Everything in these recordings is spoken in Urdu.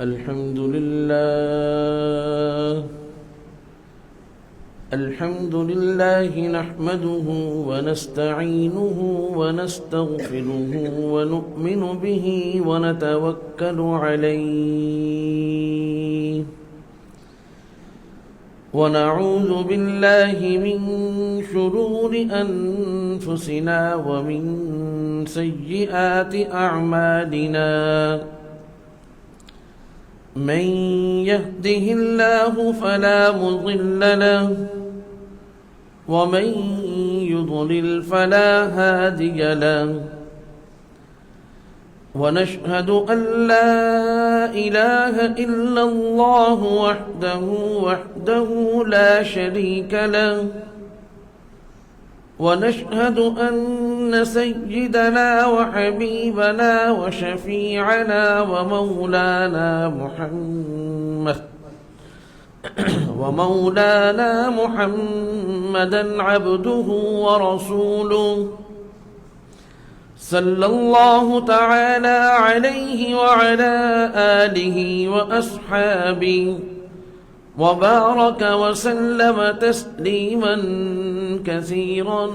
الحمد لله نحمده ونستعينه ونستغفره ونؤمن به ونتوكل عليه ونعوذ بالله من شرور أنفسنا ومن سيئات أعمالنا من يهده الله فلا مضل له ومن يضلل فلا هادي له ونشهد أن لا إله إلا الله وحده لا شريك له ونشهد أن سيدنا وحبيبنا وشفيعنا ومولانا محمدا عبده ورسوله صلى الله تعالى عليه وعلى آله وأصحابه وبارك وسلم تسليما كثيرا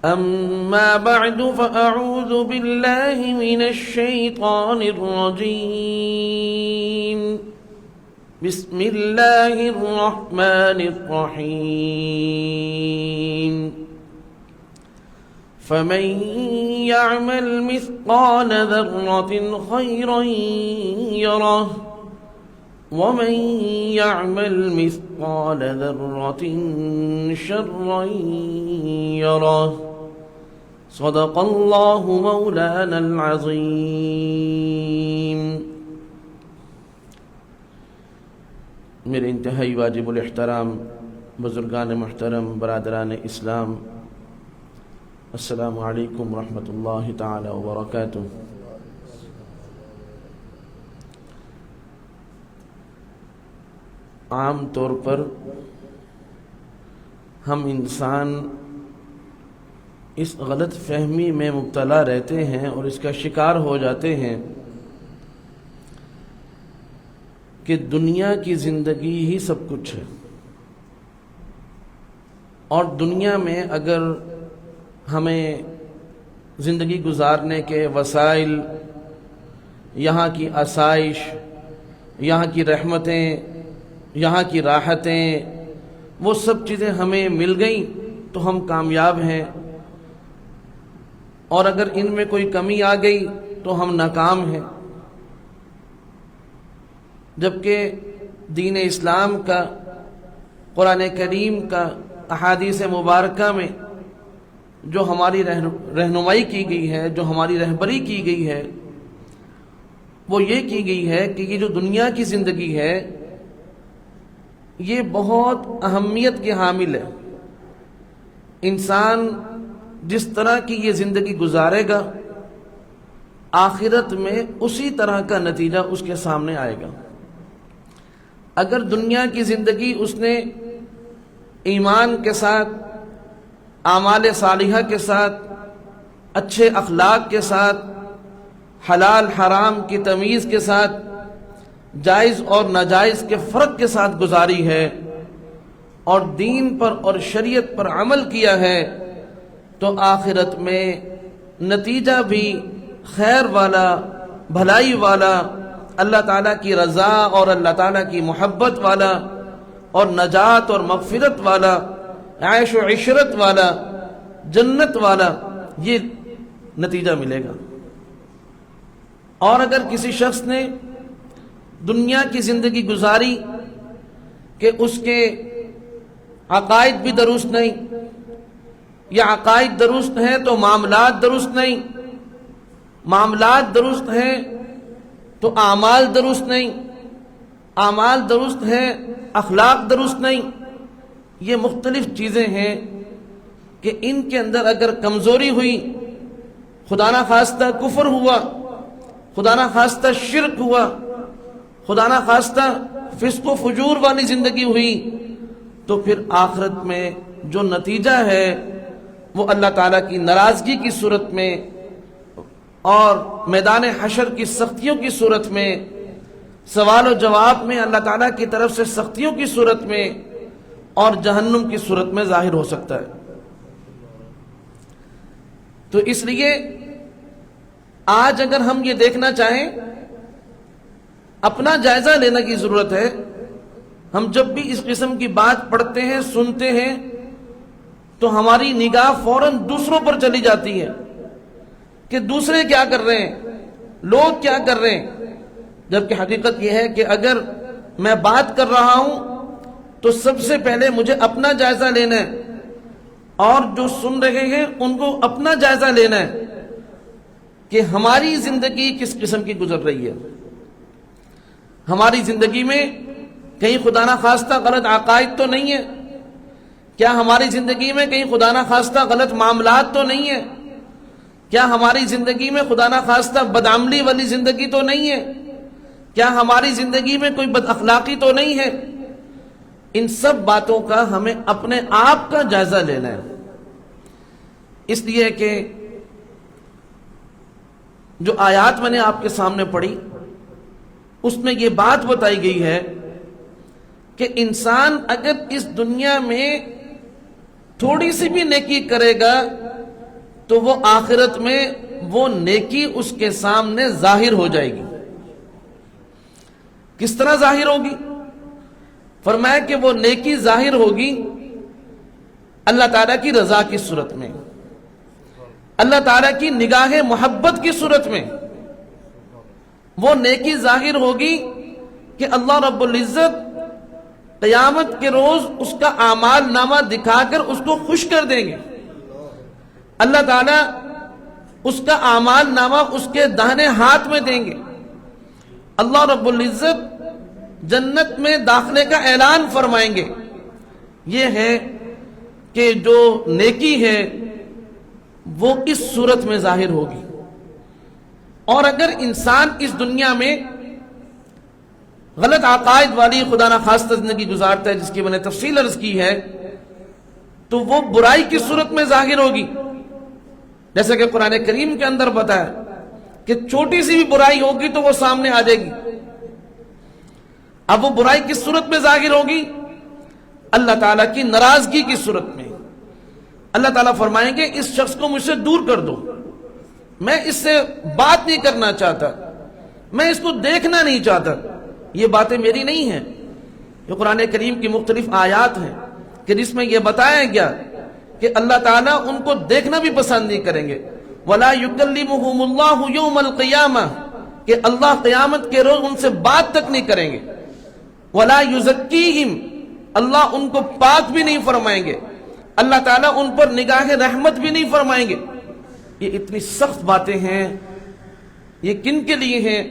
أما بعد فأعوذ بالله من الشيطان الرجيم بسم الله الرحمن الرحيم فمن يعمل مثقال ذرة خيرا يره ومن يعمل مثقال ذرة شرا يره صدق الله مولانا العظيم. میرے انتہائی واجب الاحترام بزرگان محترم برادران اسلام، السلام علیکم ورحمۃ اللہ تعالی وبرکاتہ. عام طور پر ہم انسان اس غلط فہمی میں مبتلا رہتے ہیں اور اس کا شکار ہو جاتے ہیں کہ دنیا کی زندگی ہی سب کچھ ہے، اور دنیا میں اگر ہمیں زندگی گزارنے کے وسائل، یہاں کی آسائش، یہاں کی رحمتیں، یہاں کی راحتیں، وہ سب چیزیں ہمیں مل گئیں تو ہم کامیاب ہیں، اور اگر ان میں کوئی کمی آ گئی تو ہم ناکام ہیں. جبکہ دین اسلام کا، قرآن کریم کا، احادیث مبارکہ میں جو ہماری رہنمائی کی گئی ہے، جو ہماری رہبری کی گئی ہے، وہ یہ کی گئی ہے کہ یہ جو دنیا کی زندگی ہے یہ بہت اہمیت کی حامل ہے. انسان جس طرح کی یہ زندگی گزارے گا، آخرت میں اسی طرح کا نتیجہ اس کے سامنے آئے گا. اگر دنیا کی زندگی اس نے ایمان کے ساتھ، اعمال صالحہ کے ساتھ، اچھے اخلاق کے ساتھ، حلال حرام کی تمیز کے ساتھ، جائز اور ناجائز کے فرق کے ساتھ گزاری ہے، اور دین پر اور شریعت پر عمل کیا ہے، تو آخرت میں نتیجہ بھی خیر والا، بھلائی والا، اللہ تعالیٰ کی رضا اور اللہ تعالیٰ کی محبت والا، اور نجات اور مغفرت والا، عیش و عشرت والا، جنت والا یہ نتیجہ ملے گا. اور اگر کسی شخص نے دنیا کی زندگی گزاری کہ اس کے عقائد بھی درست نہیں، یا عقائد درست ہیں تو معاملات درست نہیں، معاملات درست ہیں تو اعمال درست نہیں، اعمال درست ہیں اخلاق درست نہیں، یہ مختلف چیزیں ہیں کہ ان کے اندر اگر کمزوری ہوئی، خدا نہ خواستہ کفر ہوا، خدا نہ خواستہ شرک ہوا، خدا نہ خواستہ فسق و فجور والی زندگی ہوئی، تو پھر آخرت میں جو نتیجہ ہے وہ اللہ تعالیٰ کی ناراضگی کی صورت میں اور میدان حشر کی سختیوں کی صورت میں، سوال و جواب میں اللہ تعالیٰ کی طرف سے سختیوں کی صورت میں، اور جہنم کی صورت میں ظاہر ہو سکتا ہے۔ تو اس لیے آج اگر ہم یہ دیکھنا چاہیں، اپنا جائزہ لینے کی ضرورت ہے۔ ہم جب بھی اس قسم کی بات پڑھتے ہیں، سنتے ہیں، تو ہماری نگاہ فوراً دوسروں پر چلی جاتی ہے کہ دوسرے کیا کر رہے ہیں، لوگ کیا کر رہے ہیں، جبکہ حقیقت یہ ہے کہ اگر میں بات کر رہا ہوں تو سب سے پہلے مجھے اپنا جائزہ لینا ہے، اور جو سن رہے ہیں ان کو اپنا جائزہ لینا ہے کہ ہماری زندگی کس قسم کی گزر رہی ہے۔ ہماری زندگی میں کہیں خدا نخواستہ غلط عقائد تو نہیں ہے؟ کیا ہماری زندگی میں کہیں خدا نخواستہ غلط معاملات تو نہیں ہے؟ کیا ہماری زندگی میں خدا نخواستہ بدعملی والی زندگی تو نہیں ہے؟ کیا ہماری زندگی میں کوئی بد اخلاقی تو نہیں ہے؟ ان سب باتوں کا ہمیں اپنے آپ کا جائزہ لینا ہے، اس لیے کہ جو آیات میں نے آپ کے سامنے پڑھی اس میں یہ بات بتائی گئی ہے کہ انسان اگر اس دنیا میں تھوڑی سی بھی نیکی کرے گا تو وہ آخرت میں وہ نیکی اس کے سامنے ظاہر ہو جائے گی۔ کس طرح ظاہر ہوگی؟ فرمایا کہ وہ نیکی ظاہر ہوگی اللہ تعالیٰ کی رضا کی صورت میں، اللہ تعالیٰ کی نگاہ محبت کی صورت میں۔ وہ نیکی ظاہر ہوگی کہ اللہ رب العزت قیامت کے روز اس کا اعمال نامہ دکھا کر اس کو خوش کر دیں گے۔ اللہ تعالیٰ اس کا اعمال نامہ اس کے داہنے ہاتھ میں دیں گے۔ اللہ رب العزت جنت میں داخلے کا اعلان فرمائیں گے۔ یہ ہے کہ جو نیکی ہے وہ اس صورت میں ظاہر ہوگی۔ اور اگر انسان اس دنیا میں غلط عقائد والی خدا نخواستہ زندگی گزارتا ہے، جس کی میں نے تفصیل عرض کی ہے، تو وہ برائی کی صورت میں ظاہر ہوگی، جیسے کہ قرآن کریم کے اندر بتایا کہ چھوٹی سی بھی برائی ہوگی تو وہ سامنے آ جائے گی۔ اب وہ برائی کس صورت میں ظاہر ہوگی؟ اللہ تعالیٰ کی ناراضگی کی صورت میں۔ اللہ تعالیٰ فرمائیں گے اس شخص کو مجھ سے دور کر دو، میں اس سے بات نہیں کرنا چاہتا، میں اس کو دیکھنا نہیں چاہتا۔ یہ باتیں میری نہیں ہیں، یہ قرآن کریم کی مختلف آیات ہیں کہ جس میں یہ بتایا گیا کہ اللہ تعالیٰ ان کو دیکھنا بھی پسند نہیں کریں گے۔ وَلَا يُكَلِّمُهُمُ اللَّهُ يَوْمَ الْقِيَامَةِ کہ اللہ قیامت کے روز ان سے بات تک نہیں کریں گے۔ وَلَا يُزَكِّيهِمْ اللہ ان کو پاک بھی نہیں فرمائیں گے، اللہ تعالیٰ ان پر نگاہ رحمت بھی نہیں فرمائیں گے۔ یہ اتنی سخت باتیں ہیں، یہ کن کے لیے ہیں؟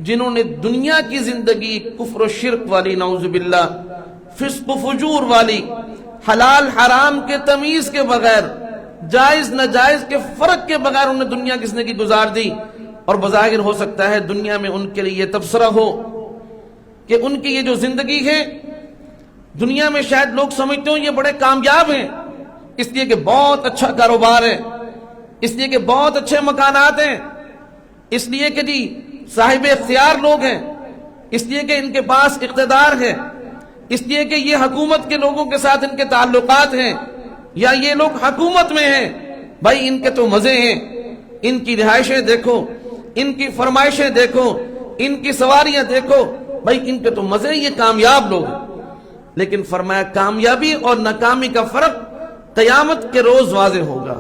جنہوں نے دنیا کی زندگی کفر و شرک والی، نعوذ باللہ، فسق و فجور والی، حلال حرام کے تمیز کے بغیر، جائز ناجائز کے فرق کے بغیر انہوں نے دنیا کی زندگی گزار دی، اور بظاہر ہو سکتا ہے دنیا میں ان کے لیے یہ تبصرہ ہو کہ ان کی یہ جو زندگی ہے دنیا میں شاید لوگ سمجھتے ہوں یہ بڑے کامیاب ہیں، اس لیے کہ بہت اچھا کاروبار ہے، اس لیے کہ بہت اچھے مکانات ہیں، اس لیے کہ جی صاحب اختیار لوگ ہیں، اس لیے کہ ان کے پاس اقتدار ہے، اس لیے کہ یہ حکومت کے لوگوں کے ساتھ ان کے تعلقات ہیں، یا یہ لوگ حکومت میں ہیں، بھائی ان کے تو مزے ہیں، ان کی رہائشیں دیکھو، ان کی فرمائشیں دیکھو، ان کی سواریاں دیکھو، بھائی ان کے تو مزے، یہ کامیاب لوگ ہیں۔ لیکن فرمایا کامیابی اور ناکامی کا فرق قیامت کے روز واضح ہوگا۔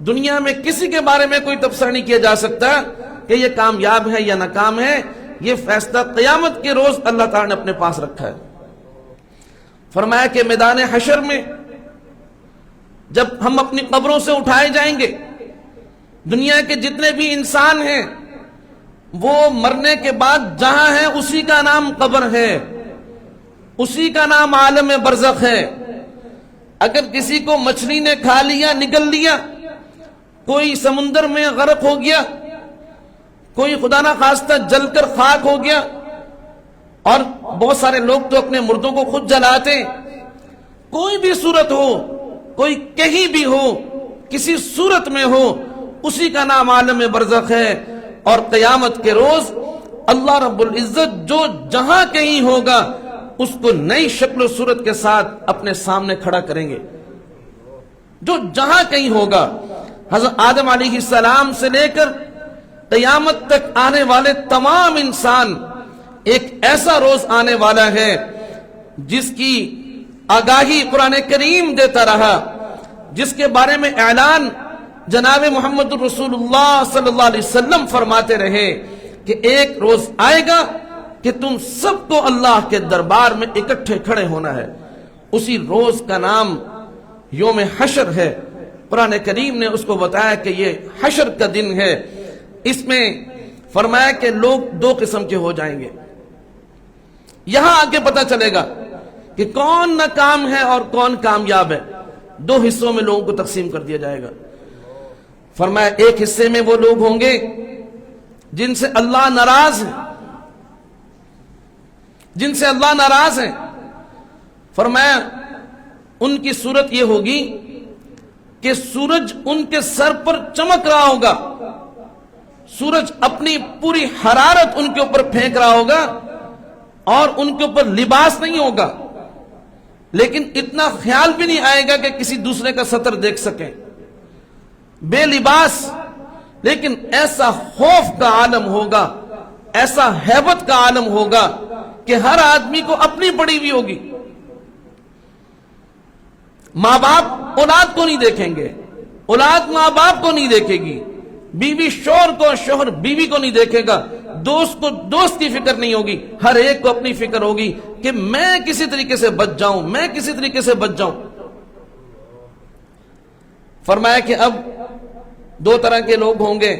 دنیا میں کسی کے بارے میں کوئی تبصرہ نہیں کیا جا سکتا کہ یہ کامیاب ہے یا ناکام ہے، یہ فیصلہ قیامت کے روز اللہ تعالیٰ نے اپنے پاس رکھا ہے۔ فرمایا کہ میدان حشر میں جب ہم اپنی قبروں سے اٹھائے جائیں گے، دنیا کے جتنے بھی انسان ہیں وہ مرنے کے بعد جہاں ہیں اسی کا نام قبر ہے، اسی کا نام عالم برزخ ہے۔ اگر کسی کو مچھلی نے کھا لیا، نگل لیا، کوئی سمندر میں غرق ہو گیا، کوئی خدا نہ خواستہ جل کر خاک ہو گیا، اور بہت سارے لوگ تو اپنے مردوں کو خود جلاتے، کوئی بھی صورت ہو، کوئی کہیں بھی ہو، کسی صورت میں ہو، اسی کا نام عالم برزخ ہے، اور قیامت کے روز اللہ رب العزت جو جہاں کہیں ہوگا اس کو نئی شکل و صورت کے ساتھ اپنے سامنے کھڑا کریں گے، جو جہاں کہیں ہوگا۔ حضرت آدم علیہ السلام سے لے کر قیامت تک آنے والے تمام انسان، ایک ایسا روز آنے والا ہے جس کی آگاہی قرآن کریم دیتا رہا، جس کے بارے میں اعلان جناب محمد رسول اللہ صلی اللہ علیہ وسلم فرماتے رہے کہ ایک روز آئے گا کہ تم سب کو اللہ کے دربار میں اکٹھے کھڑے ہونا ہے۔ اسی روز کا نام یوم حشر ہے۔ قرآن کریم نے اس کو بتایا کہ یہ حشر کا دن ہے۔ اس میں فرمایا کہ لوگ دو قسم کے ہو جائیں گے۔ یہاں آگے پتہ چلے گا کہ کون ناکام ہے اور کون کامیاب ہے۔ دو حصوں میں لوگوں کو تقسیم کر دیا جائے گا۔ فرمایا ایک حصے میں وہ لوگ ہوں گے جن سے اللہ ناراض ہے، جن سے اللہ ناراض ہے۔ فرمایا ان کی صورت یہ ہوگی کہ سورج ان کے سر پر چمک رہا ہوگا، سورج اپنی پوری حرارت ان کے اوپر پھینک رہا ہوگا، اور ان کے اوپر لباس نہیں ہوگا، لیکن اتنا خیال بھی نہیں آئے گا کہ کسی دوسرے کا سطر دیکھ سکیں، بے لباس، لیکن ایسا خوف کا عالم ہوگا، ایسا ہیبت کا عالم ہوگا کہ ہر آدمی کو اپنی پڑی ہوئی ہوگی۔ ماں باپ اولاد کو نہیں دیکھیں گے، اولاد ماں باپ کو نہیں دیکھے گی، بیوی شوہر کو، شوہر بیوی کو نہیں دیکھے گا، دوست کو دوست کی فکر نہیں ہوگی، ہر ایک کو اپنی فکر ہوگی کہ میں کسی طریقے سے بچ جاؤں، میں کسی طریقے سے بچ جاؤں۔ فرمایا کہ اب دو طرح کے لوگ ہوں گے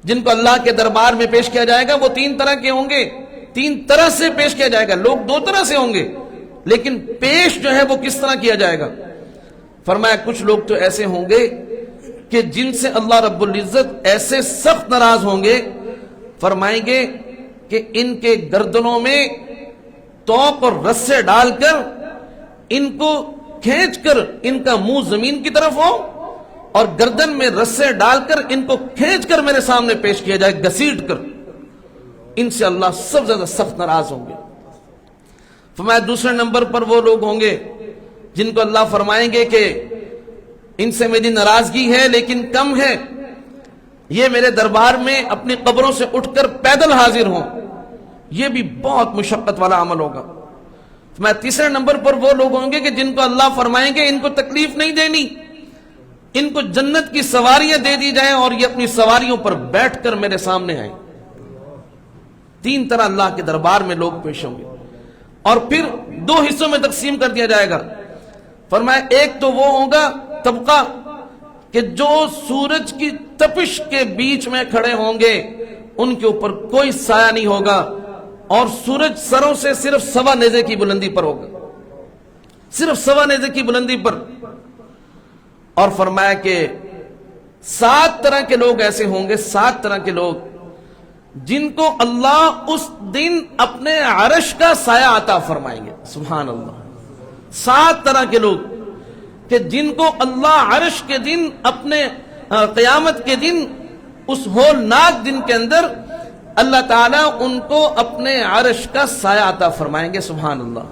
جن کو اللہ کے دربار میں پیش کیا جائے گا۔ وہ تین طرح کے ہوں گے، تین طرح سے پیش کیا جائے گا۔ لوگ دو طرح سے ہوں گے، لیکن پیش جو ہے وہ کس طرح کیا جائے گا؟ فرمایا کچھ لوگ تو ایسے ہوں گے کہ جن سے اللہ رب العزت ایسے سخت ناراض ہوں گے، فرمائیں گے کہ ان کے گردنوں میں توق اور رسے ڈال کر ان کو کھینچ کر ان کا منہ زمین کی طرف ہو، اور گردن میں رسے ڈال کر ان کو کھینچ کر میرے سامنے پیش کیا جائے، گھسیٹ کر۔ ان سے اللہ سب سے زیادہ سخت ناراض ہوں گے۔ فرمایا دوسرے نمبر پر وہ لوگ ہوں گے جن کو اللہ فرمائیں گے کہ ان سے میری ناراضگی ہے لیکن کم ہے، یہ میرے دربار میں اپنی قبروں سے اٹھ کر پیدل حاضر ہوں۔ یہ بھی بہت مشقت والا عمل ہوگا۔ میں تیسرے نمبر پر وہ لوگ ہوں گے کہ جن کو اللہ فرمائیں گے ان کو تکلیف نہیں دینی، ان کو جنت کی سواریاں دے دی جائیں اور یہ اپنی سواریوں پر بیٹھ کر میرے سامنے آئیں۔ تین طرح اللہ کے دربار میں لوگ پیش ہوں گے، اور پھر دو حصوں میں تقسیم کر دیا جائے گا۔ فرمایا ایک تو وہ ہوگا طبقہ کہ جو سورج کی تپش کے بیچ میں کھڑے ہوں گے، ان کے اوپر کوئی سایہ نہیں ہوگا، اور سورج سروں سے صرف 1.25 نیزے کی بلندی پر ہوگا، صرف 1.25 نیزے کی بلندی پر۔ اور فرمایا کہ 7 طرح کے لوگ ایسے ہوں گے، 7 طرح کے لوگ جن کو اللہ اس دن اپنے عرش کا سایہ عطا فرمائیں گے۔ سبحان اللہ، 7 طرح کے لوگ کہ جن کو اللہ عرش کے دن، اپنے قیامت کے دن، اس ہولناک دن کے اندر اللہ تعالیٰ ان کو اپنے عرش کا سایہ عطا فرمائیں گے۔ سبحان اللہ،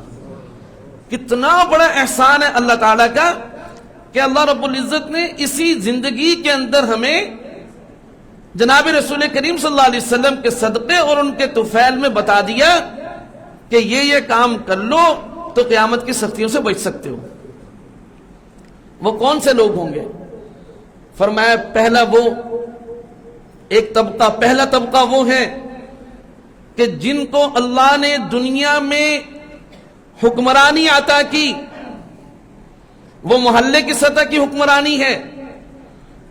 کتنا بڑا احسان ہے اللہ تعالیٰ کا کہ اللہ رب العزت نے اسی زندگی کے اندر ہمیں جناب رسول کریم صلی اللہ علیہ وسلم کے صدقے اور ان کے طفیل میں بتا دیا کہ یہ کام کر لو تو قیامت کی سختیوں سے بچ سکتے ہو۔ وہ کون سے لوگ ہوں گے؟ فرمایا پہلا طبقہ وہ ہے کہ جن کو اللہ نے دنیا میں حکمرانی عطا کی، وہ محلے کی سطح کی حکمرانی ہے،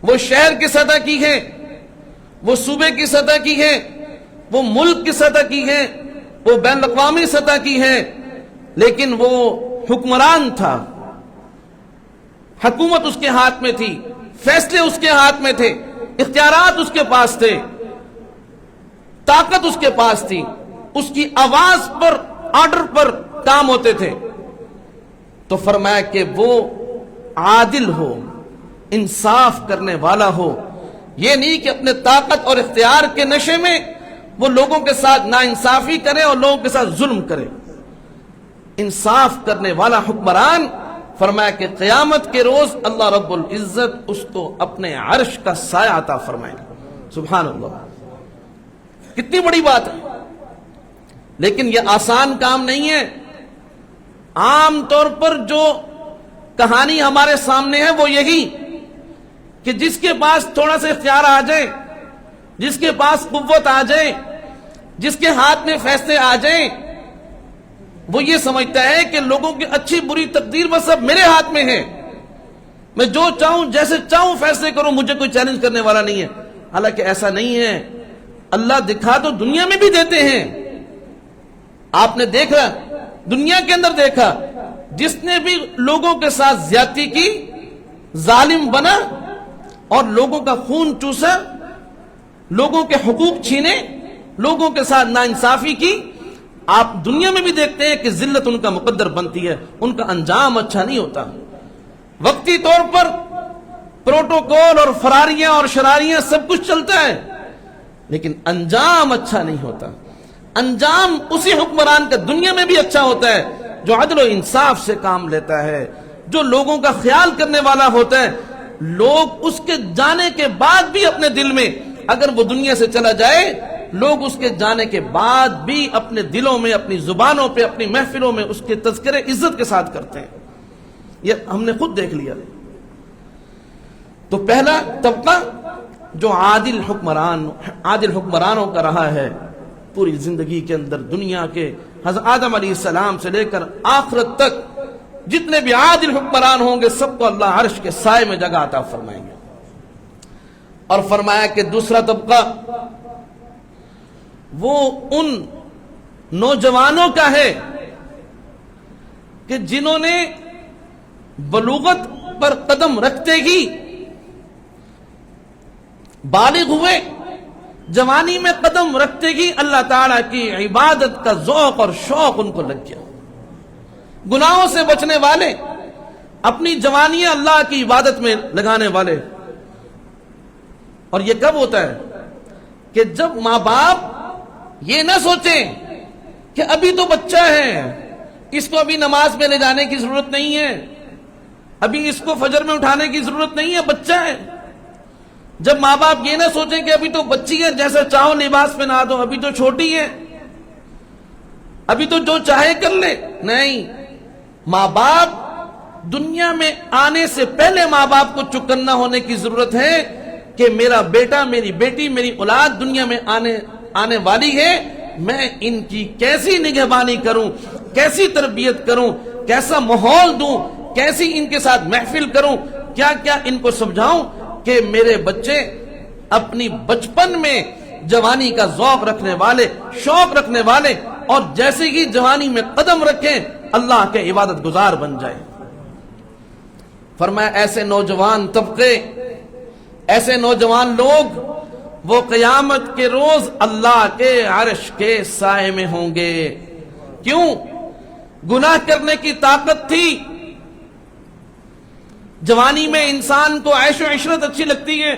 وہ شہر کی سطح کی ہے، وہ صوبے کی سطح کی ہے، وہ ملک کی سطح کی ہے، وہ بین الاقوامی سطح کی ہے، لیکن وہ حکمران تھا، حکومت اس کے ہاتھ میں تھی، فیصلے اس کے ہاتھ میں تھے، اختیارات اس کے پاس تھے، طاقت اس کے پاس تھی، اس کی آواز پر، آرڈر پر کام ہوتے تھے۔ تو فرمایا کہ وہ عادل ہو، انصاف کرنے والا ہو. یہ نہیں کہ اپنے طاقت اور اختیار کے نشے میں وہ لوگوں کے ساتھ ناانصافی کرے اور لوگوں کے ساتھ ظلم کرے. انصاف کرنے والا حکمران، فرمایا کہ قیامت کے روز اللہ رب العزت اس کو اپنے عرش کا سایہ عطا فرمائے گا. سبحان اللہ، کتنی بڑی بات ہے. لیکن یہ آسان کام نہیں ہے. عام طور پر جو کہانی ہمارے سامنے ہے وہ یہی کہ جس کے پاس تھوڑا سا اختیار آ جائے، جس کے پاس قوت آ جائے، جس کے ہاتھ میں فیصلے آ جائیں، وہ یہ سمجھتا ہے کہ لوگوں کی اچھی بری تقدیر بس سب میرے ہاتھ میں ہے، میں جو چاہوں جیسے چاہوں فیصلے کروں، مجھے کوئی چیلنج کرنے والا نہیں ہے. حالانکہ ایسا نہیں ہے. اللہ دکھا تو دنیا میں بھی دیتے ہیں. آپ نے دیکھا، دنیا کے اندر دیکھا، جس نے بھی لوگوں کے ساتھ زیادتی کی، ظالم بنا اور لوگوں کا خون چوسا، لوگوں کے حقوق چھینے، لوگوں کے ساتھ ناانصافی کی، آپ دنیا میں بھی دیکھتے ہیں کہ ذلت ان کا مقدر بنتی ہے، ان کا انجام اچھا نہیں ہوتا. وقتی طور پر پروٹوکول اور فراریاں اور شراریاں سب کچھ چلتا ہے، لیکن انجام اچھا نہیں ہوتا. انجام اسی حکمران کا دنیا میں بھی اچھا ہوتا ہے جو عدل و انصاف سے کام لیتا ہے، جو لوگوں کا خیال کرنے والا ہوتا ہے. لوگ اس کے جانے کے بعد بھی اپنے دل میں، اگر وہ دنیا سے چلا جائے، لوگ اس کے جانے کے بعد بھی اپنے دلوں میں، اپنی زبانوں پہ، اپنی محفلوں میں اس کے تذکرے عزت کے ساتھ کرتے ہیں. یہ ہم نے خود دیکھ لیا. تو پہلا طبقہ جو عادل حکمرانوں کا رہا ہے پوری زندگی کے اندر، دنیا کے حضرت آدم علیہ السلام سے لے کر آخرت تک جتنے بھی عادل حکمران ہوں گے سب کو اللہ عرش کے سائے میں جگہ عطا فرمائیں گے. اور فرمایا کہ دوسرا طبقہ وہ ان نوجوانوں کا ہے کہ جنہوں نے بلوغت پر قدم رکھتے ہی بالغ ہوئے، جوانی میں قدم رکھتے ہی اللہ تعالیٰ کی عبادت کا ذوق اور شوق ان کو لگ گیا. گناہوں سے بچنے والے، اپنی جوانیاں اللہ کی عبادت میں لگانے والے. اور یہ کب ہوتا ہے؟ کہ جب ماں باپ یہ نہ سوچیں کہ ابھی تو بچہ ہے، اس کو ابھی نماز میں لے جانے کی ضرورت نہیں ہے، ابھی اس کو فجر میں اٹھانے کی ضرورت نہیں ہے، بچہ ہے. جب ماں باپ یہ نہ سوچیں کہ ابھی تو بچی ہے، جیسا چاہو لباس پہنا دو، ابھی تو چھوٹی ہے، ابھی تو جو چاہے کر لے. نہیں، ماں باپ دنیا میں آنے سے پہلے ماں باپ کو چکنا ہونے کی ضرورت ہے کہ میرا بیٹا، میری بیٹی، میری اولاد دنیا میں آنے والی ہے، میں ان کی کیسی نگہبانی کروں، کیسی تربیت کروں، کیسا ماحول دوں، کیسی ان کے ساتھ محفل کروں، کیا کیا ان کو سمجھاؤں کہ میرے بچے اپنی بچپن میں جوانی کا ذوق رکھنے والے، شوق رکھنے والے، اور جیسے ہی جوانی میں قدم رکھیں اللہ کے عبادت گزار بن جائے. فرمایا ایسے نوجوان طبقے، ایسے نوجوان لوگ وہ قیامت کے روز اللہ کے عرش کے سائے میں ہوں گے. کیوں؟ گناہ کرنے کی طاقت تھی. جوانی میں انسان کو عیش و عشرت اچھی لگتی ہے،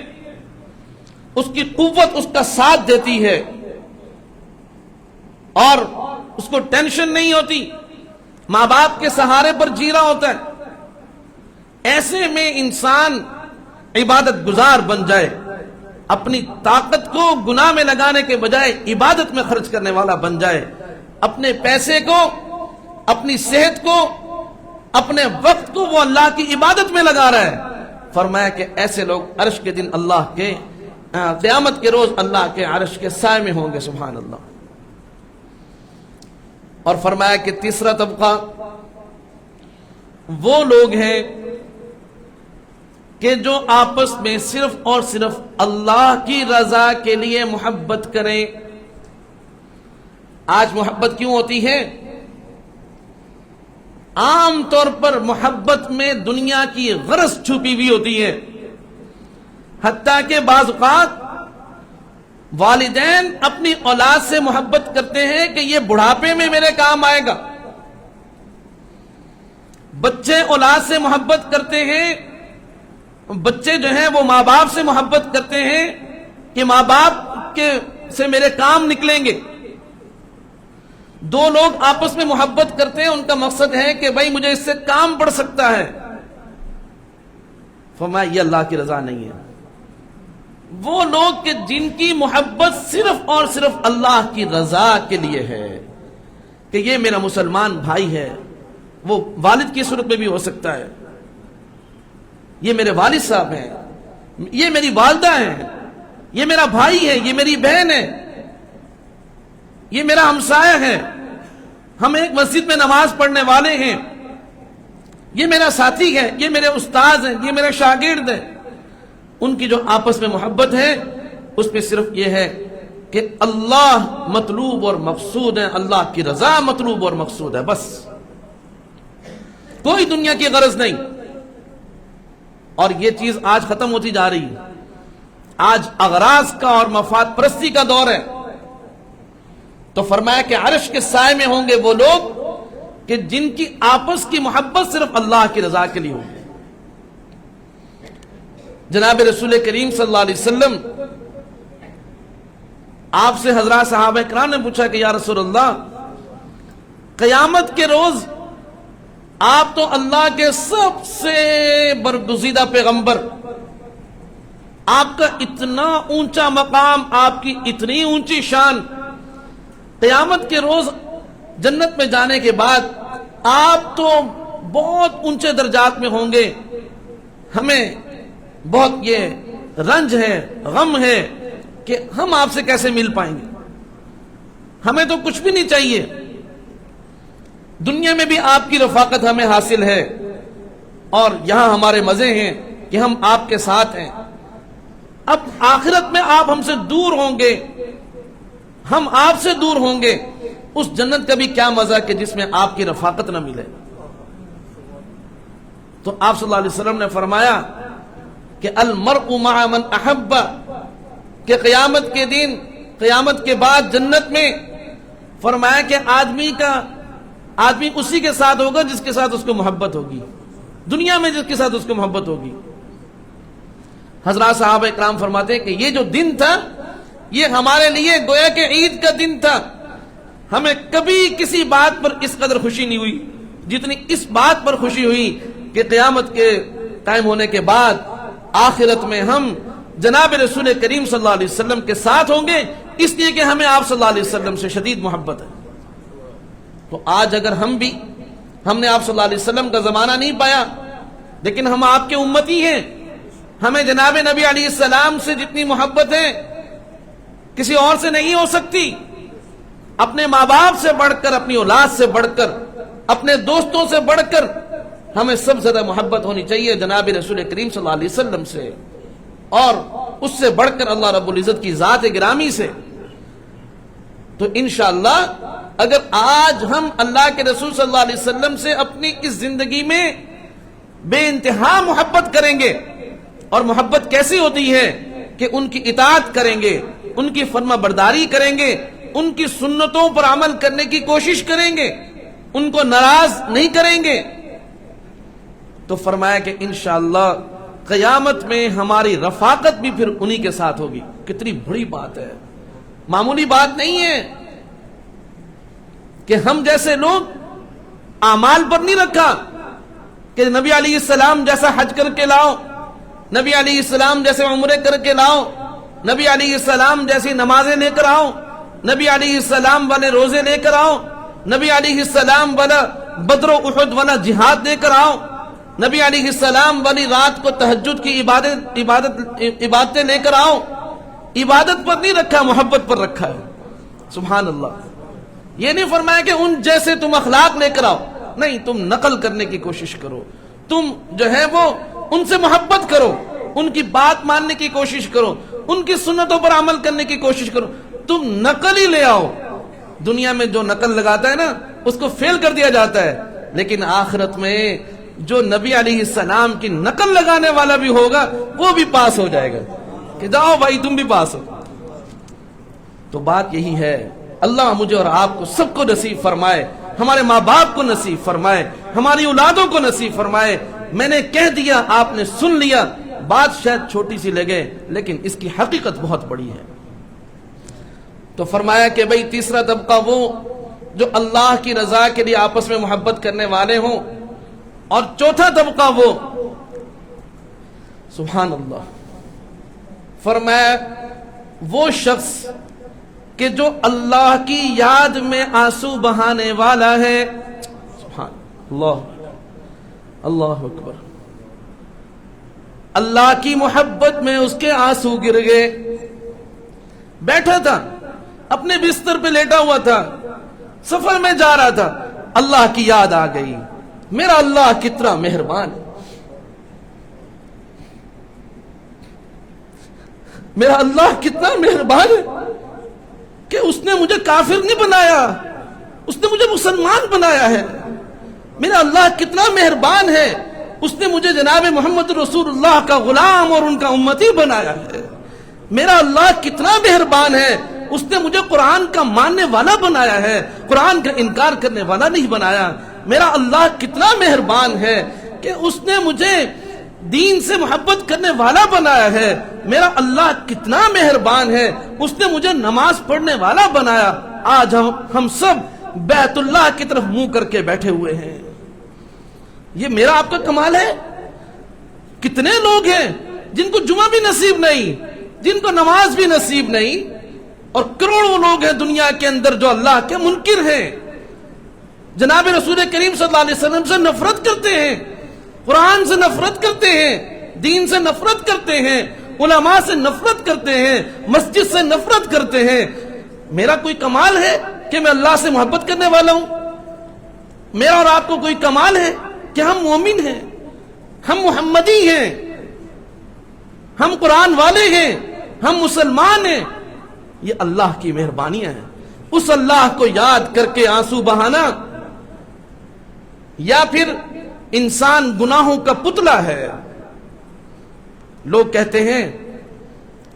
اس کی قوت اس کا ساتھ دیتی ہے اور اس کو ٹینشن نہیں ہوتی، ماں باپ کے سہارے پر جی رہا ہوتا ہے. ایسے میں انسان عبادت گزار بن جائے، اپنی طاقت کو گناہ میں لگانے کے بجائے عبادت میں خرچ کرنے والا بن جائے، اپنے پیسے کو، اپنی صحت کو، اپنے وقت کو وہ اللہ کی عبادت میں لگا رہا ہے. فرمایا کہ ایسے لوگ عرش کے دن اللہ کے قیامت کے روز اللہ کے عرش کے سائے میں ہوں گے. سبحان اللہ. اور فرمایا کہ تیسرا طبقہ وہ لوگ ہیں کہ جو آپس میں صرف اور صرف اللہ کی رضا کے لیے محبت کریں. آج محبت کیوں ہوتی ہے؟ عام طور پر محبت میں دنیا کی غرض چھپی ہوئی ہوتی ہے، حتیٰ کہ بعض اوقات والدین اپنی اولاد سے محبت کرتے ہیں کہ یہ بڑھاپے میں میرے کام آئے گا. بچے اولاد سے محبت کرتے ہیں بچے جو ہیں وہ ماں باپ سے محبت کرتے ہیں کہ ماں باپ کے سے میرے کام نکلیں گے. دو لوگ آپس میں محبت کرتے ہیں، ان کا مقصد ہے کہ بھائی مجھے اس سے کام پڑ سکتا ہے. فرمایا یہ اللہ کی رضا نہیں ہے. وہ لوگ کہ جن کی محبت صرف اور صرف اللہ کی رضا کے لیے ہے، کہ یہ میرا مسلمان بھائی ہے، وہ والد کی صورت میں بھی ہو سکتا ہے، یہ میرے والد صاحب ہیں، یہ میری والدہ ہیں، یہ میرا بھائی ہے، یہ میری بہن ہے، یہ میرا ہمسایہ ہے، ہم ایک مسجد میں نماز پڑھنے والے ہیں، یہ میرا ساتھی ہے، یہ میرے استاد ہیں، یہ میرے شاگرد ہیں. ان کی جو آپس میں محبت ہے اس میں صرف یہ ہے کہ اللہ مطلوب اور مقصود ہے، اللہ کی رضا مطلوب اور مقصود ہے، بس کوئی دنیا کی غرض نہیں. اور یہ چیز آج ختم ہوتی جا رہی ہے. آج اغراض کا اور مفاد پرستی کا دور ہے. تو فرمایا کہ عرش کے سائے میں ہوں گے وہ لوگ کہ جن کی آپس کی محبت صرف اللہ کی رضا کے لیے ہوگی. جناب رسول کریم صلی اللہ علیہ وسلم آپ سے حضرات صحابہ کرام نے پوچھا کہ یا رسول اللہ، قیامت کے روز آپ تو اللہ کے سب سے برگزیدہ پیغمبر، آپ کا اتنا اونچا مقام، آپ کی اتنی اونچی شان، قیامت کے روز جنت میں جانے کے بعد آپ تو بہت اونچے درجات میں ہوں گے، ہمیں بہت یہ رنج ہے، غم ہے کہ ہم آپ سے کیسے مل پائیں گے، ہمیں تو کچھ بھی نہیں چاہیے، دنیا میں بھی آپ کی رفاقت ہمیں حاصل ہے اور یہاں ہمارے مزے ہیں کہ ہم آپ کے ساتھ ہیں. اب آخرت میں آپ ہم سے دور ہوں گے، ہم آپ سے دور ہوں گے، اس جنت کا بھی کیا مزہ کہ جس میں آپ کی رفاقت نہ ملے. تو آپ صلی اللہ علیہ وسلم نے فرمایا کہ المرء مع من احب، کہ قیامت کے دن، قیامت کے بعد جنت میں فرمایا کہ آدمی اسی کے ساتھ ہوگا جس کے ساتھ اس کو محبت ہوگی، دنیا میں جس کے ساتھ اس کو محبت ہوگی. حضرات صحابہ اکرام فرماتے ہیں کہ یہ جو دن تھا یہ ہمارے لیے گویا کہ عید کا دن تھا. ہمیں کبھی کسی بات پر اس قدر خوشی نہیں ہوئی جتنی اس بات پر خوشی ہوئی کہ قیامت کے قائم ہونے کے بعد آخرت میں ہم جناب رسول کریم صلی اللہ علیہ وسلم کے ساتھ ہوں گے، اس لیے کہ ہمیں آپ صلی اللہ علیہ وسلم سے شدید محبت ہے. تو آج اگر ہم نے آپ صلی اللہ علیہ وسلم کا زمانہ نہیں پایا لیکن ہم آپ کے امتی ہیں، ہمیں جناب نبی علیہ السلام سے جتنی محبت ہے کسی اور سے نہیں ہو سکتی. اپنے ماں باپ سے بڑھ کر، اپنی اولاد سے بڑھ کر، اپنے دوستوں سے بڑھ کر ہمیں سب سے زیادہ محبت ہونی چاہیے جناب رسول کریم صلی اللہ علیہ وسلم سے، اور اس سے بڑھ کر اللہ رب العزت کی ذات گرامی سے. تو انشاءاللہ اگر آج ہم اللہ کے رسول صلی اللہ علیہ وسلم سے اپنی اس زندگی میں بے انتہا محبت کریں گے، اور محبت کیسی ہوتی ہے کہ ان کی اطاعت کریں گے، ان کی فرما برداری کریں گے، ان کی سنتوں پر عمل کرنے کی کوشش کریں گے، ان کو ناراض نہیں کریں گے، تو فرمایا کہ انشاءاللہ قیامت میں ہماری رفاقت بھی پھر انہی کے ساتھ ہوگی. کتنی بڑی بات ہے، معمولی بات نہیں ہے کہ ہم جیسے لوگ اعمال پر نہیں رکھا کہ نبی علیہ السلام جیسا حج کر کے لاؤ، نبی علیہ السلام جیسے عمرے کر کے لاؤ، نبی علیہ السلام جیسی نمازیں لے کر آؤ، نبی علیہ السلام والے روزے لے کر آؤ، نبی علیہ السلام والا بدر و احد والا جہاد لے کر آؤ، نبی علیہ السلام والی رات کو تہجد کی عبادتیں لے کر آؤ. عبادت پر نہیں رکھا، محبت پر رکھا ہے. سبحان اللہ. یہ نہیں فرمایا کہ ان جیسے تم اخلاق لے کر آؤ، نہیں، تم نقل کرنے کی کوشش کرو، تم جو ہے وہ ان سے محبت کرو، ان کی بات ماننے کی کوشش کرو، ان کی سنتوں پر عمل کرنے کی کوشش کرو. تم نقل ہی لے آؤ. دنیا میں جو نقل لگاتا ہے نا اس کو فیل کر دیا جاتا ہے، لیکن آخرت میں جو نبی علیہ السلام کی نقل لگانے والا بھی ہوگا وہ بھی پاس ہو جائے گا کہ جاؤ بھائی تم بھی پاس ہو. تو بات یہی ہے، اللہ مجھے اور آپ کو سب کو نصیب فرمائے، ہمارے ماں باپ کو نصیب فرمائے، ہماری اولادوں کو نصیب فرمائے. میں نے کہہ دیا، آپ نے سن لیا، بات شاید چھوٹی سی لگے لیکن اس کی حقیقت بہت بڑی ہے۔ تو فرمایا کہ بھئی تیسرا طبقہ وہ جو اللہ کی رضا کے لیے آپس میں محبت کرنے والے ہوں، اور چوتھا طبقہ وہ، سبحان اللہ، فرمایا وہ شخص کہ جو اللہ کی یاد میں آنسو بہانے والا ہے۔ سبحان اللہ، اللہ اکبر، اللہ کی محبت میں اس کے آنسو گر گئے، بیٹھا تھا اپنے بستر پہ لیٹا ہوا تھا، سفر میں جا رہا تھا، اللہ کی یاد آ گئی، میرا اللہ کتنا مہربان ہے، میرا اللہ کتنا مہربان ہے کہ اس نے مجھے کافر نہیں بنایا، اس نے مجھے مسلمان بنایا ہے، میرا اللہ کتنا مہربان ہے، اس نے مجھے جناب محمد رسول اللہ کا غلام اور ان کا امتی بنایا ہے، میرا اللہ کتنا مہربان ہے، اس نے مجھے قرآن کا ماننے والا بنایا ہے، قرآن کا انکار کرنے والا نہیں بنایا، میرا اللہ کتنا مہربان ہے کہ اس نے مجھے دین سے محبت کرنے والا بنایا ہے، میرا اللہ کتنا مہربان ہے، اس نے مجھے نماز پڑھنے والا بنایا۔ آج ہم سب بیت اللہ کی طرف منہ کر کے بیٹھے ہوئے ہیں، یہ میرا آپ کا کمال ہے۔ کتنے لوگ ہیں جن کو جمعہ بھی نصیب نہیں، جن کو نماز بھی نصیب نہیں، اور کروڑوں لوگ ہیں دنیا کے اندر جو اللہ کے منکر ہیں، جناب رسول کریم صلی اللہ علیہ وسلم سے نفرت کرتے ہیں، قرآن سے نفرت کرتے ہیں، دین سے نفرت کرتے ہیں، علماء سے نفرت کرتے ہیں، مسجد سے نفرت کرتے ہیں۔ میرا کوئی کمال ہے کہ میں اللہ سے محبت کرنے والا ہوں؟ میرا اور آپ کو کوئی کمال ہے کہ ہم مومن ہیں، ہم محمدی ہیں، ہم قرآن والے ہیں، ہم مسلمان ہیں؟ یہ اللہ کی مہربانیاں ہیں۔ اس اللہ کو یاد کر کے آنسو بہانا، یا پھر انسان گناہوں کا پتلا ہے۔ لوگ کہتے ہیں،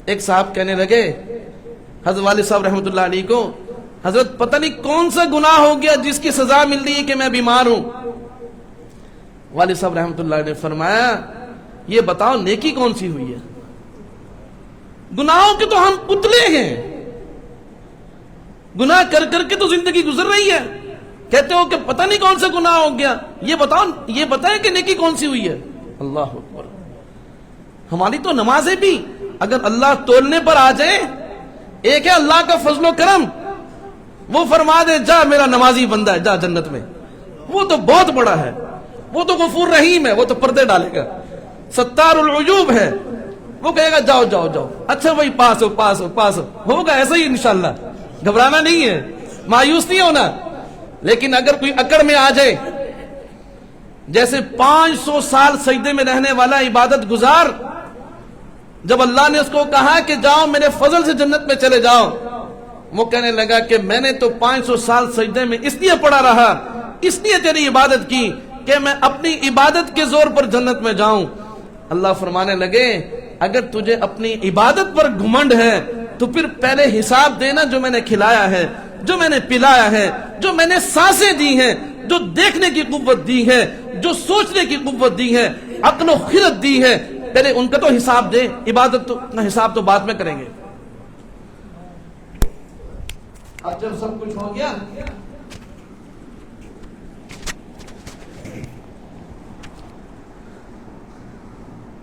ایک صاحب کہنے لگے حضرت والد صاحب رحمۃ اللہ علیہ کو، حضرت پتہ نہیں کون سا گناہ ہو گیا جس کی سزا مل رہی ہے کہ میں بیمار ہوں۔ والد صاحب رحمۃ اللہ نے فرمایا، یہ بتاؤ نیکی کون سی ہوئی ہے؟ گناہوں کے تو ہم پتلے ہیں، گناہ کر کر کے تو زندگی گزر رہی ہے، کہتے ہو کہ پتہ نہیں کون سا گناہ ہو گیا، یہ بتائیں کہ نیکی کون سی ہوئی ہے۔ اللہ اکبر، ہماری تو نمازیں بھی اگر اللہ تولنے پر آ جائے، ایک ہے اللہ کا فضل و کرم، وہ فرما دے جا میرا نمازی بندہ ہے جا جنت میں، وہ تو بہت بڑا ہے، وہ تو غفور رحیم ہے، وہ تو پردے ڈالے گا، ستار العیوب ہے، وہ کہے گا جاؤ جاؤ جاؤ، اچھا بھائی پاس ہو پاس ہو پاس ہو، ہوگا ایسا ہی انشاءاللہ، گھبرانا نہیں ہے، مایوس نہیں ہونا۔ لیکن اگر کوئی اکڑ میں آ جائے، جیسے 500 سال سجدے میں رہنے والا عبادت گزار، جب اللہ نے اس کو کہا کہ جاؤ میرے فضل سے جنت میں چلے جاؤ، وہ کہنے لگا کہ میں نے تو 500 سال سجدے میں اس لیے پڑا رہا، اس لیے تیری عبادت کی کہ میں اپنی عبادت کے زور پر جنت میں جاؤں۔ اللہ فرمانے لگے، اگر تجھے اپنی عبادت پر گھمنڈ ہے تو پھر پہلے حساب دینا جو میں نے کھلایا ہے، جو میں نے پلایا ہے، جو میں نے سانسیں دی ہیں، جو دیکھنے کی قوت دی ہے، جو سوچنے کی قوت دی ہے، عقل و خرد دی ہے، پہلے ان کا تو حساب دے، عبادت کا حساب تو بعد میں کریں گے۔ اب جب سب کچھ ہو گیا،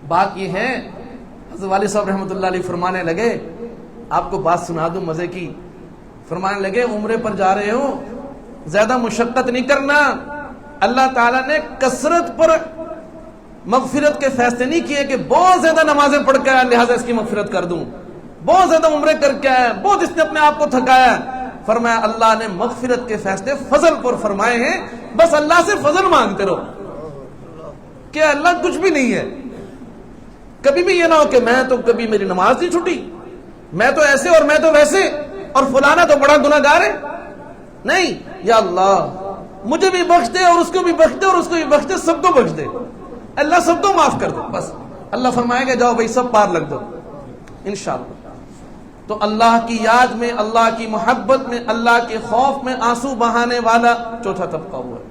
بات یہ ہے، حضرت والد صاحب رحمۃ اللہ علیہ فرمانے لگے، آپ کو بات سنا دوں مزے کی، فرمانے لگے عمرے پر جا رہے ہو، زیادہ مشقت نہیں کرنا، اللہ تعالیٰ نے کثرت پر مغفرت کے فیصلے نہیں کیے کہ بہت زیادہ نمازیں پڑھ کے آیا لہٰذا اس کی مغفرت کر دوں، بہت زیادہ عمرے کر کے آیا، بہت اس نے اپنے آپ کو تھکایا۔ فرمایا اللہ نے مغفرت کے فیصلے فضل پر فرمائے ہیں، بس اللہ سے فضل مانگتے رہو، کہ اللہ کچھ بھی نہیں ہے۔ کبھی بھی یہ نہ ہو کہ میں تو کبھی میری نماز نہیں چھوٹی، میں تو ایسے اور میں تو ویسے، اور فلانا تو بڑا گناہ گار ہے، نہیں، یا اللہ مجھے بھی بخش دے اور اس کو بھی بخش دے اور اس کو بھی بخش دے، سب کو بخش دے، اللہ سب کو معاف کر دے، بس اللہ فرمائے گا جاؤ بھائی سب پار لگ دو انشاءاللہ۔ تو اللہ کی یاد میں، اللہ کی محبت میں، اللہ کے خوف میں آنسو بہانے والا چوتھا طبقہ وہ ہے۔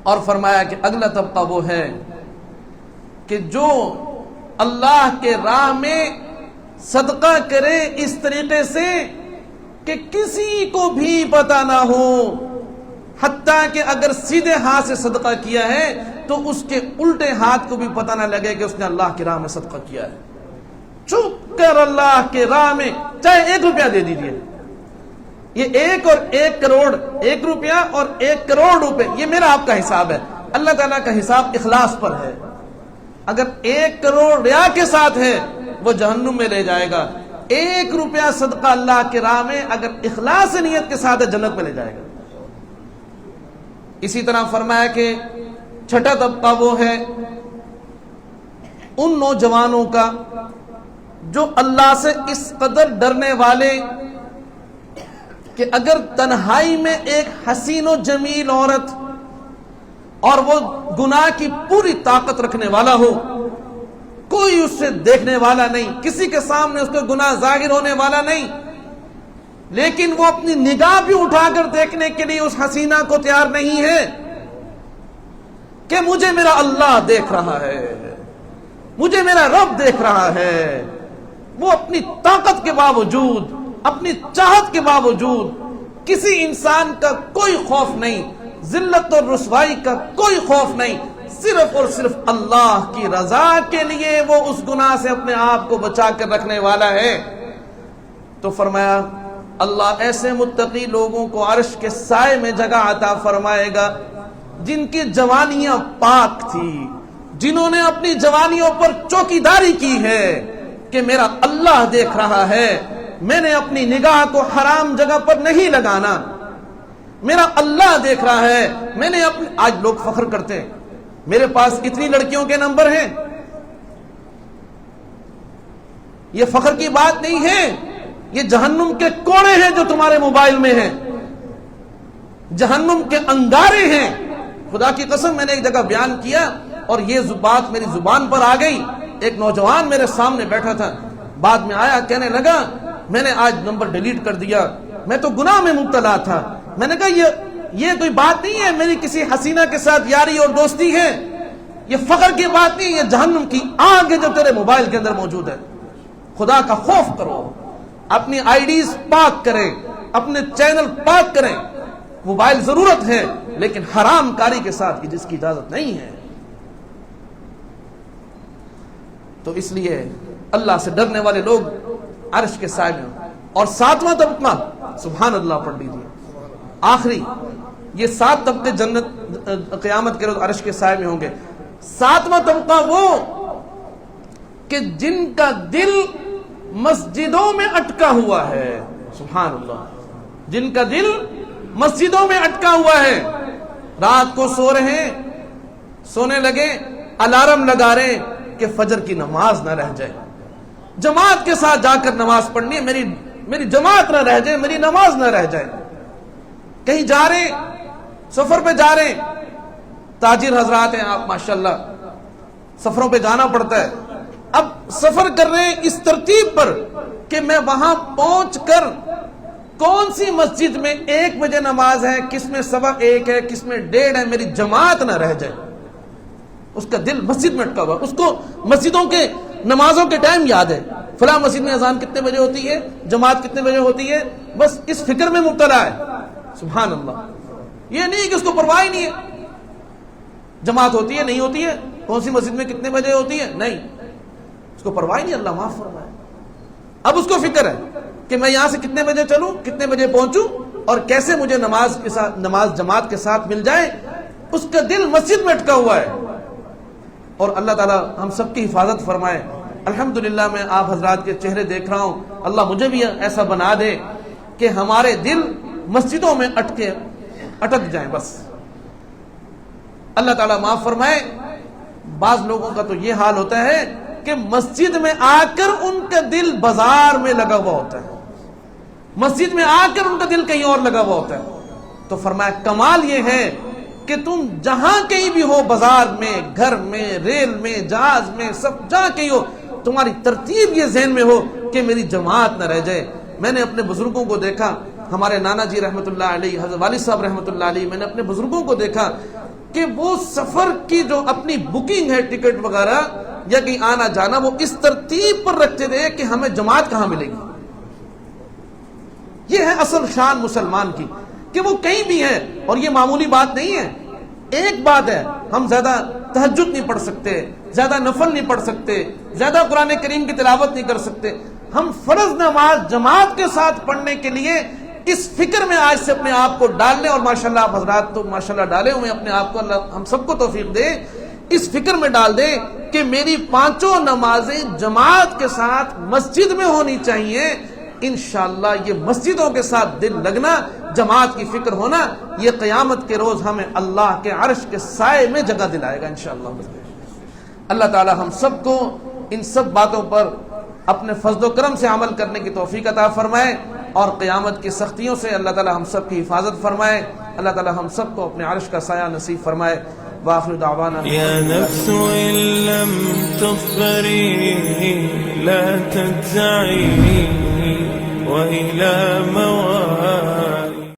اور فرمایا کہ اگلا طبقہ وہ ہے کہ جو اللہ کے راہ میں صدقہ کرے اس طریقے سے کہ کسی کو بھی پتہ نہ ہو، حتیٰ کہ اگر سیدھے ہاتھ سے صدقہ کیا ہے تو اس کے الٹے ہاتھ کو بھی پتہ نہ لگے کہ اس نے اللہ کی راہ میں صدقہ کیا ہے. چپ کر اللہ کے راہ میں چاہے 1 روپیہ دے دیجیے. یہ 1 اور 1 کروڑ، 1 روپیہ اور 1 کروڑ روپے، یہ میرا آپ کا حساب ہے. اللہ تعالیٰ کا حساب اخلاص پر ہے. اگر 1 کروڑ ریا کے ساتھ ہے وہ جہنم میں لے جائے گا. 1 روپیہ صدقہ اللہ کے راہ میں اگر اخلاص نیت کے ساتھ ہے جنت میں لے جائے گا. اسی طرح فرمایا کہ چھٹا طبقہ وہ ہے ان نوجوانوں کا جو اللہ سے اس قدر ڈرنے والے کہ اگر تنہائی میں ایک حسین و جمیل عورت اور وہ گناہ کی پوری طاقت رکھنے والا ہو، کوئی اس سے دیکھنے والا نہیں، کسی کے سامنے اس کا گناہ ظاہر ہونے والا نہیں، لیکن وہ اپنی نگاہ بھی اٹھا کر دیکھنے کے لیے اس حسینہ کو تیار نہیں ہے کہ مجھے میرا اللہ دیکھ رہا ہے، مجھے میرا رب دیکھ رہا ہے. وہ اپنی طاقت کے باوجود، اپنی چاہت کے باوجود کسی انسان کا کوئی خوف نہیں، ذلت اور رسوائی کا کوئی خوف نہیں، صرف اور صرف اللہ کی رضا کے لیے وہ اس گناہ سے اپنے آپ کو بچا کر رکھنے والا ہے. تو فرمایا اللہ ایسے متقی لوگوں کو عرش کے سائے میں جگہ عطا فرمائے گا جن کی جوانیاں پاک تھی، جنہوں نے اپنی جوانیوں پر چوکیداری کی ہے کہ میرا اللہ دیکھ رہا ہے، میں نے اپنی نگاہ کو حرام جگہ پر نہیں لگانا، میرا اللہ دیکھ رہا ہے. میں نے اپنے آج لوگ فخر کرتے ہیں میرے پاس اتنی لڑکیوں کے نمبر ہیں. یہ فخر کی بات نہیں ہے، یہ جہنم کے کوڑے ہیں جو تمہارے موبائل میں ہیں، جہنم کے انگارے ہیں. خدا کی قسم میں نے ایک جگہ بیان کیا اور یہ بات میری زبان پر آ گئی. ایک نوجوان میرے سامنے بیٹھا تھا، بعد میں آیا کہنے لگا میں نے آج نمبر ڈیلیٹ کر دیا، میں تو گناہ میں مبتلا تھا. میں نے کہا یہ کوئی بات نہیں ہے، میری کسی حسینہ کے ساتھ یاری اور دوستی ہے، یہ فخر کی بات نہیں، یہ جہنم کی آگ ہے جو تیرے موبائل کے اندر موجود ہے. خدا کا خوف کرو، اپنی آئی ڈیز پاک کریں، اپنے چینل پاک کریں. موبائل ضرورت ہے لیکن حرام کاری کے ساتھ جس کی اجازت نہیں ہے. تو اس لیے اللہ سے ڈرنے والے لوگ عرش کے سائے میں. اور 7واں طبقہ سبحان اللہ پڑھ لیجیے، آخری یہ 7 طبقے جنت قیامت کے روز عرش کے سائے میں ہوں گے. 7واں طبقہ وہ کہ جن کا دل مسجدوں میں اٹکا ہوا ہے. سبحان اللہ، جن کا دل مسجدوں میں اٹکا ہوا ہے، رات کو سو رہے ہیں، سونے لگے الارم لگا رہے کہ فجر کی نماز نہ رہ جائے، جماعت کے ساتھ جا کر نماز پڑھنی ہے، میری جماعت نہ رہ جائے، میری نماز نہ رہ جائے. کہیں جا رہے سفر پہ جا رہے، تاجر حضرات ہیں آپ ماشاءاللہ، سفروں پہ جانا پڑتا ہے. اب سفر کر رہے ہیں اس ترتیب پر کہ میں وہاں پہنچ کر کون سی مسجد میں 1 بجے نماز ہے، کس میں 1:15 ہے، کس میں 1:30 ہے، میری جماعت نہ رہ جائے. اس کا دل مسجد میں اٹکا ہوا، اس کو مسجدوں کے نمازوں کے ٹائم یاد ہے، فلاں مسجد میں اذان کتنے بجے ہوتی ہے، جماعت کتنے بجے ہوتی ہے، بس اس فکر میں مبتلا ہے. سبحان اللہ، یہ نہیں کہ اس کو پرواہ ہی نہیں ہے جماعت ہوتی ہے نہیں ہوتی ہے، کون سی مسجد میں کتنے بجے ہوتی ہے، نہیں، اس کو پرواہ ہی نہیں. اللہ معاف فرمائے. اب اس کو فکر ہے کہ میں یہاں سے کتنے بجے چلوں، کتنے بجے پہنچوں اور کیسے مجھے نماز جماعت کے ساتھ مل جائے. اس کا دل مسجد میں اٹکا ہوا ہے. اور اللہ تعالی ہم سب کی حفاظت فرمائے. الحمدللہ میں آپ حضرات کے چہرے دیکھ رہا ہوں، اللہ مجھے بھی ایسا بنا دے کہ ہمارے دل مسجدوں میں اٹک جائیں بس. اللہ تعالیٰ معاف فرمائے. بعض لوگوں کا تو یہ حال ہوتا ہے کہ مسجد میں آ کر ان کا دل بازار میں لگا ہوا ہوتا ہے، مسجد میں آ کر ان کا دل کہیں اور لگا ہوا ہوتا ہے. تو فرمایا کمال یہ ہے کہ تم جہاں کہیں بھی ہو، بازار میں، گھر میں، ریل میں، جہاز میں، سب جہاں کہیں ہو، تمہاری ترتیب یہ ذہن میں ہو کہ میری جماعت نہ رہ جائے. میں نے اپنے بزرگوں کو دیکھا، ہمارے نانا جی رحمت اللہ علیہ، حضرت والد صاحب رحمت اللہ علیہ، میں نے اپنے بزرگوں کو دیکھا کہ وہ سفر کی جو اپنی بکنگ ہے ٹکٹ وغیرہ یا کہیں آنا جانا وہ اس ترتیب پر رکھتے رہے کہ ہمیں جماعت کہاں ملے گی. یہ ہے اصل شان مسلمان کی کہ وہ کہیں بھی ہے. اور یہ معمولی بات نہیں ہے. ایک بات ہے ہم زیادہ تہجد نہیں پڑھ سکتے, زیادہ نفل نہیں پڑھ سکتے, زیادہ قرآن کریم کی تلاوت نہیں کر سکتے. ہم فرض نماز جماعت کے ساتھ پڑھنے کے لیے اس فکر میں آج سے اپنے آپ کو ڈال لیں. اور ماشاءاللہ آپ حضرات تو ماشاءاللہ ڈالے ہوئے اپنے آپ کو, اللہ ہم سب کو توفیق دے, اس فکر میں ڈال دے کہ میری 5 نمازیں جماعت کے ساتھ مسجد میں ہونی چاہیے. انشاءاللہ یہ مسجدوں کے ساتھ دل لگنا, جماعت کی فکر ہونا, یہ قیامت کے روز ہمیں اللہ کے عرش کے سائے میں جگہ دلائے گا انشاءاللہ. اللہ تعالی ہم سب کو ان سب باتوں پر اپنے فضل و کرم سے عمل کرنے کی توفیق عطا فرمائے اور قیامت کی سختیوں سے اللہ تعالی ہم سب کی حفاظت فرمائے. اللہ تعالی ہم سب کو اپنے عرش کا سایہ نصیب فرمائے. وآخر دعوانا يا نفس إن لم تظفري لا تجزعي